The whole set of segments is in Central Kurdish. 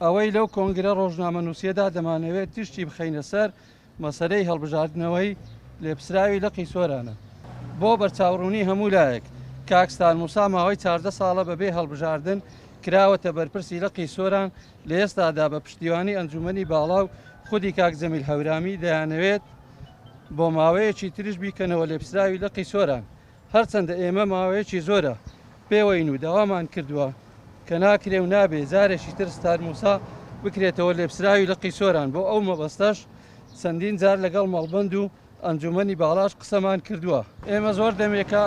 ئەوەی لەو کۆنگرە ڕۆژنامەنووسیەدا دەمانەوێت تشتی بخەینە سەر مەسەلەی هەڵبژاردنەوەی لێپسراوی لەقی سۆرانە. بۆ بەرچاوڕوونی هەموو لایەک کاکستان موسا ماوەی 14 ساڵە بەبێ هەڵبژاردن کراوەتە بەرپرسی لەقی سۆران لە ئێستادا بە پشتیوانی ئەنجومەنی باڵاو خودی کاک جەمیل هەورامی دەیانەوێت بۆ ماوەیەکی تریش بیکەنەوە لێپسراوی لەقی سۆران. هەرچەندە ئێمە ماوەیەکی زۆرە پێوەین و داوامان کردووە کە ناکرێ و نابێ زارێکی تر ستار موسا بکرێتەوە لێپسراوی لەقی سۆران. بۆ ئەو مەبەستەش چەندین جار لەگەڵ مەڵبەند و ئەنجومەنی باڵاش قسەمان کردووە. ئێمە زۆر دەمێکە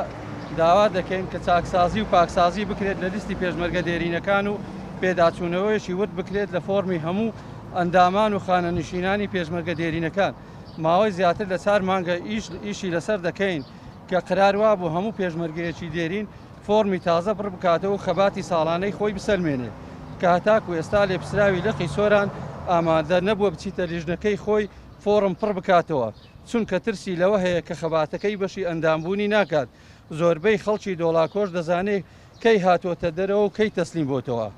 داوا دەکەین کە چاکسازی و پاکسازی بکرێت لە لیستی پێشمەرگە دێرینەکان و پێداچوونەوەیشی ورد بکرێت لە فۆرمی هەموو ئەندامان و خانەنشینانی پێشمەرگە دێرینەکان. ماوەی زیاتر لە 4 مانگە ئیشی لەسەر دەکەین کە قراروا بۆ هەموو پێشمەرگەیەکی دێرین فۆرمی تازە پڕ بکاتەوە و خەباتی ساڵانەی خۆی بسەلمێنێ کە هەتاکو ئێستا لێپسراوی لەقی سۆران ئامادە نەبووە بچیتە لیژنەکەی خۆی فۆرم پڕ بکاتەوە، چونکە ترسی لەوە هەیە کە خەباتەکەی بەشی ئەندامبوونی ناکات. زۆربەی خەڵکی دۆڵاکۆش دەزانێت کەی هاتوۆتە دەرەوە و کەی تەسلیم بۆتەوە.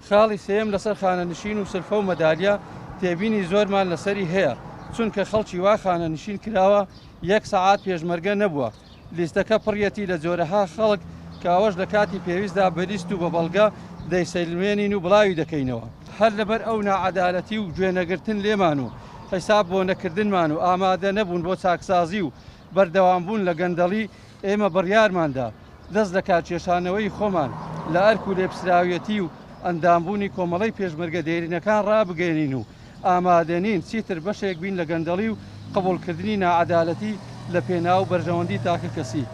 خاڵی سێم لەسەر خانەنشین و سلفە و مەدالیا تێبینی زۆرمان لەسەری هەیە، چونکە خەڵکی وا خانەنشین کراوە 1 سەعات پێشمەرگە نەبووە. لیستەکە پڕیەتی لە جۆرەها خەڵک کاوەش لە کاتی پێویستدا بەلیست و بە بەڵگە دەیسەلمێنین و بڵاوی دەکەینەوە. هەر لەبەر ئەو ناعەدالەتی و گوێنەگرتن لێمان و حیساب بۆ نەکردنمان و ئامادە نەبوون بۆ چاکسازی و بەردەوامبوون لە گەندەڵی ئێمە بڕیارماندا دەست لە کارکێشانەوەی خۆمان لە ئەرک و لێپسراویەتی و ئەندامبوونی کۆمەڵی پێشمەرگە دێرینەکان ڕابگەێنین و ئامادەنین چیتر بەشێک بین لە گەندەڵی و قبولکردنی ناعەدالەتی لە پێناو بەرژەوەندی تاکە کەسی.